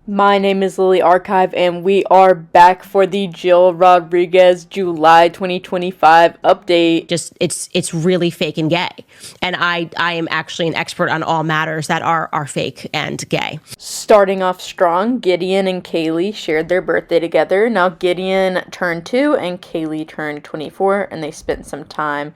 My name is Lily Archive, and we are back for the Jill Rodrigues July 2025 update. Just it's really fake and gay, and I am actually an expert on all matters that are fake and gay. Starting off strong, Gideon and Kaye shared their birthday together. Now Gideon turned 2 and Kaye turned 24, and they spent some time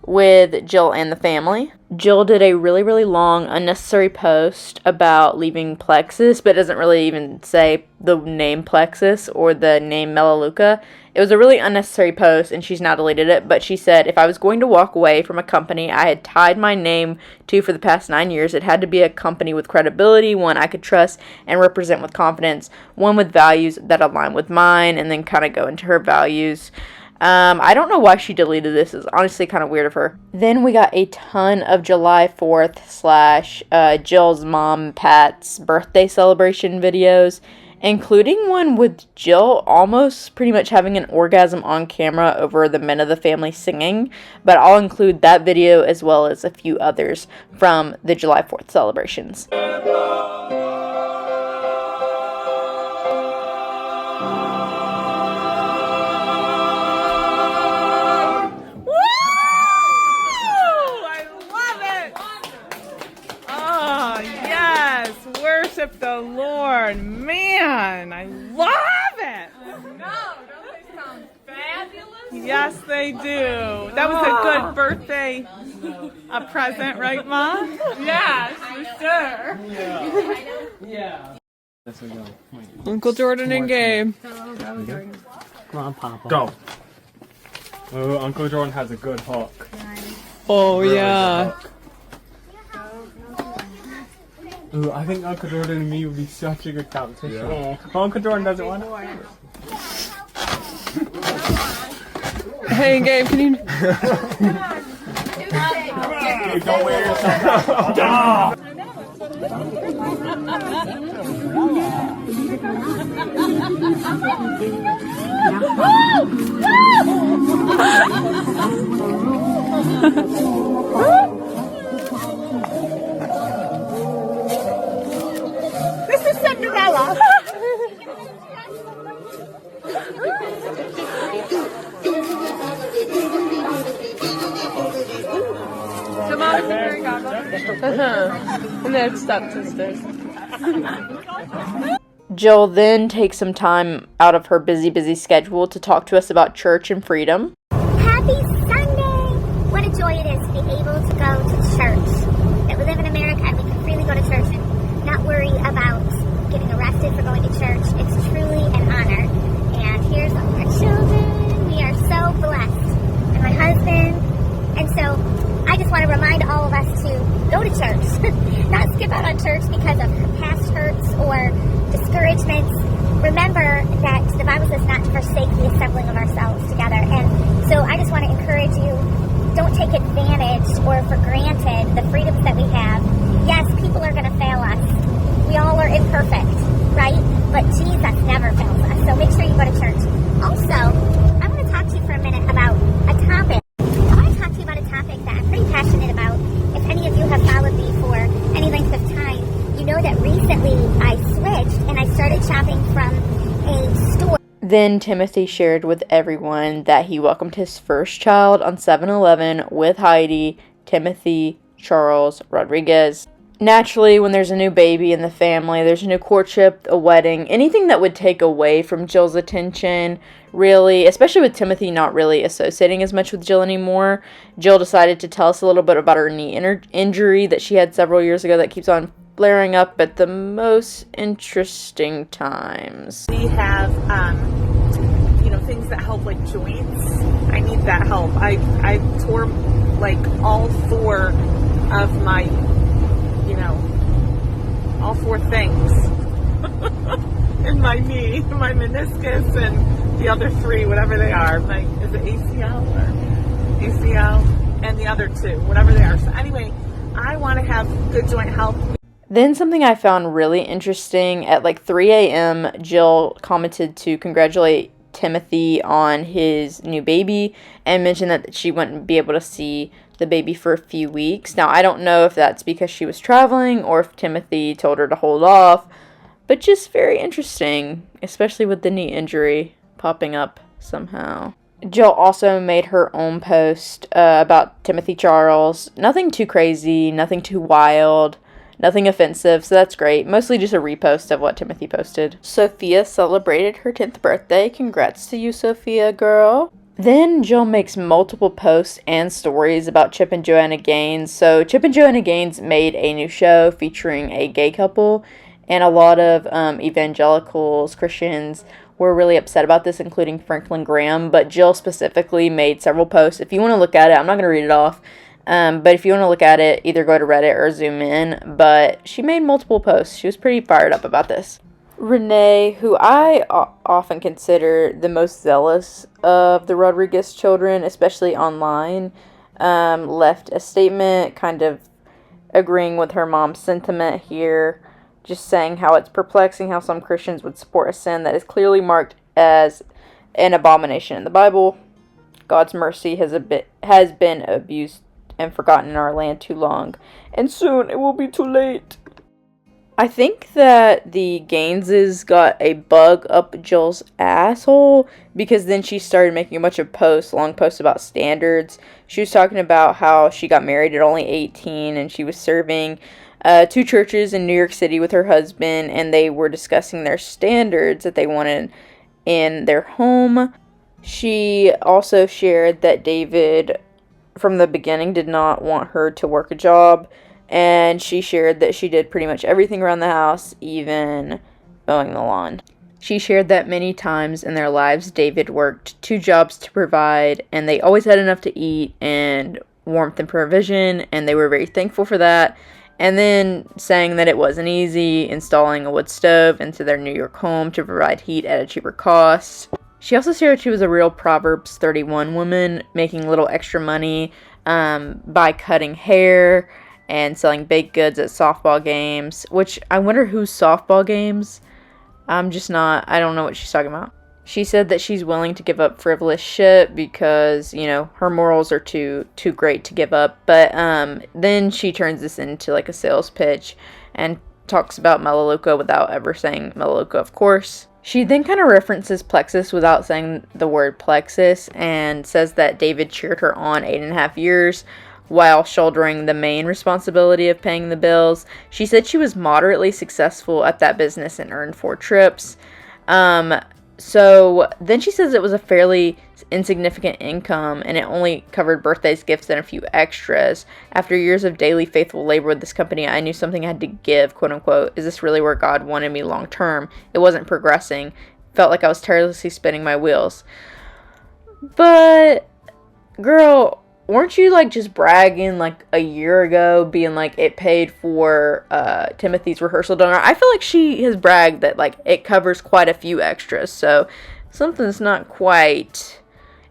with Jill and the family. Jill did a really long unnecessary post about leaving Plexus, but doesn't really even say the name Plexus or the name Melaleuca. It was a really unnecessary post, and she's now deleted it, but she said, if I was going to walk away from a company I had tied my name to for the past 9 years, it had to be a company with credibility, one I could trust and represent with confidence, one with values that align with mine, and then kind of go into her values. I don't know why she deleted this. It's honestly kind of weird of her. Then we got a ton of July 4th / Jill's mom, Pat's birthday celebration videos, including one with Jill almost pretty much having an orgasm on camera over the men of the family singing. But I'll include that video as well as a few others from the July 4th celebrations. Worship the Lord. Man, I love it. No, don't they sound fabulous? Yes, they do. That was a good birthday present, right, Mom? Yes, for sure. Yeah. Uncle Jordan and Gabe. Come on, Papa. Go. Oh, Uncle Jordan has a good hook. Oh, yeah. Ooh, I think Uncle Jordan and me would be such a good competition. Yeah. Oh, Uncle Jordan doesn't want to. Hey, Gabe, can you? Don't wear yourself out. This is Cinderella. And their stepsisters. Jill then takes some time out of her busy schedule to talk to us about church and freedom. Happy Sunday! What a joy it is to be able to go to church. That we live in America and we can freely go to church and not worry about getting arrested for going to church. It's truly an honor. And here's all our children. We are so blessed. And my husband. And so I just want to remind all of us to go to church. Not skip out on church because of past hurts or discouragements. Remember that the Bible says not to forsake the assembling of ourselves together. And so I just want to encourage you, don't take advantage or for granted the freedoms that we have. Yes, people are going to fail us. We all are imperfect, right? But Jesus never fails us. So make sure you go to church. Also, I want to talk to you for a minute about a topic. I want to talk to you about a topic that I'm pretty passionate about. If any of you have followed me for any length of time, you know that recently I switched and I started shopping from a store. Then Timothy shared with everyone that he welcomed his first child on 7-Eleven with Heidi, Timothy Charles Rodrigues. Naturally, when there's a new baby in the family, there's a new courtship, a wedding, anything that would take away from Jill's attention, really, especially with Timothy not really associating as much with Jill anymore, Jill decided to tell us a little bit about her knee injury that she had several years ago that keeps on flaring up at the most interesting times. We have, things that help like joints. I need that help. I tore like all 4 of my, all 4 things in my knee, my meniscus, and the other 3, whatever they are. Is it ACL or ACL? And the other 2, whatever they are. So anyway, I want to have good joint health. Then something I found really interesting, at like 3 a.m., Jill commented to congratulate Timothy on his new baby and mentioned that she wouldn't be able to see the baby for a few weeks. Now, I don't know if that's because she was traveling or if Timothy told her to hold off, but just very interesting, especially with the knee injury popping up somehow. Jill also made her own post about Timothy Charles. Nothing too crazy, nothing too wild, nothing offensive, so that's great. Mostly just a repost of what Timothy posted. Sophia celebrated her 10th birthday. Congrats to you, Sophia, girl. Then Jill makes multiple posts and stories about Chip and Joanna Gaines. So Chip and Joanna Gaines made a new show featuring a gay couple, and a lot of evangelicals, Christians, were really upset about this, including Franklin Graham. But Jill specifically made several posts. If you want to look at it, I'm not going to read it off. But if you want to look at it, either go to Reddit or zoom in. But she made multiple posts. She was pretty fired up about this. Renee, who I often consider the most zealous of the Rodrigues children, especially online, left a statement kind of agreeing with her mom's sentiment here, just saying how it's perplexing how some Christians would support a sin that is clearly marked as an abomination in the Bible. God's mercy has been abused and forgotten in our land too long, and soon it will be too late. I think that the Gaineses got a bug up Jill's asshole, because then she started making a bunch of posts, long posts about standards. She was talking about how she got married at only 18 and she was serving 2 churches in New York City with her husband, and they were discussing their standards that they wanted in their home. She also shared that David, from the beginning, did not want her to work a job. And she shared that she did pretty much everything around the house, even mowing the lawn. She shared that many times in their lives, David worked 2 jobs to provide, and they always had enough to eat and warmth and provision, and they were very thankful for that. And then saying that it wasn't easy installing a wood stove into their New York home to provide heat at a cheaper cost. She also shared she was a real Proverbs 31 woman, making little extra money by cutting hair and selling baked goods at softball games, which I wonder whose softball games. I don't know what she's talking about. She said that she's willing to give up frivolous shit because, her morals are too great to give up. But then she turns this into like a sales pitch and talks about Melaleuca without ever saying Melaleuca, of course. She then kind of references Plexus without saying the word Plexus, and says that David cheered her on 8.5 years while shouldering the main responsibility of paying the bills. She said she was moderately successful at that business and earned 4 trips. So then she says it was a fairly insignificant income, and it only covered birthdays, gifts, and a few extras. After years of daily faithful labor with this company, I knew something had to give, quote unquote. Is this really where God wanted me long term? It wasn't progressing. Felt like I was tirelessly spinning my wheels. But, girl, weren't you just bragging a year ago, being it paid for Timothy's rehearsal dinner? I feel like she has bragged that it covers quite a few extras, so something's not quite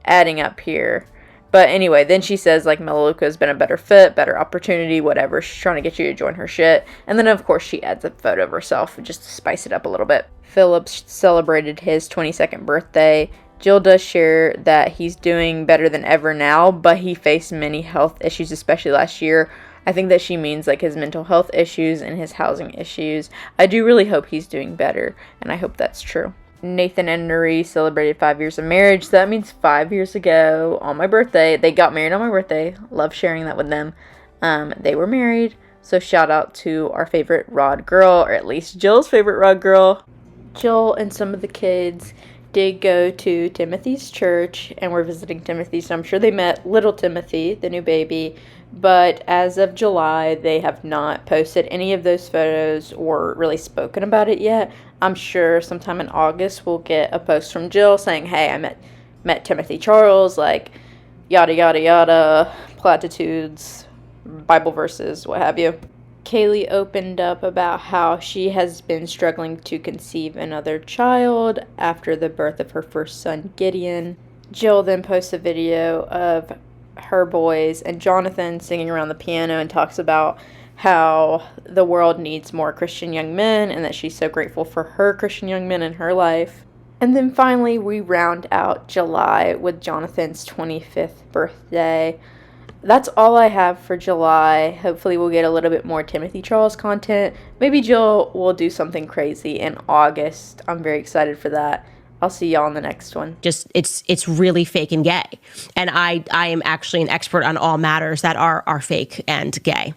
adding up here. But anyway, then she says Melaleuca has been a better fit, better opportunity, whatever. She's trying to get you to join her shit. And then of course she adds a photo of herself just to spice it up a little bit. Philip celebrated his 22nd birthday. Jill does share that he's doing better than ever now, but he faced many health issues, especially last year. I think that she means his mental health issues and his housing issues. I do really hope he's doing better, and I hope that's true. Nathan and Nuri celebrated 5 years of marriage. So that means 5 years ago on my birthday. They got married on my birthday. Love sharing that with them. They were married. So shout out to our favorite Rod girl, or at least Jill's favorite Rod girl. Jill and some of the kids did go to Timothy's church and were visiting Timothy, so I'm sure they met little Timothy, the new baby, but as of July, they have not posted any of those photos or really spoken about it yet. I'm sure sometime in August we'll get a post from Jill saying, hey, I met Timothy Charles, yada yada yada, platitudes, Bible verses, what have you. Kaye opened up about how she has been struggling to conceive another child after the birth of her first son, Gideon. Jill then posts a video of her boys and Jonathan singing around the piano and talks about how the world needs more Christian young men and that she's so grateful for her Christian young men in her life. And then finally, we round out July with Jonathan's 25th birthday. that's all I have for July. Hopefully, we'll get a little bit more Timothy Charles content. Maybe Jill will do something crazy in August. I'm very excited for that. I'll see y'all in the next one. Just it's really fake and gay. And I am actually an expert on all matters that are fake and gay.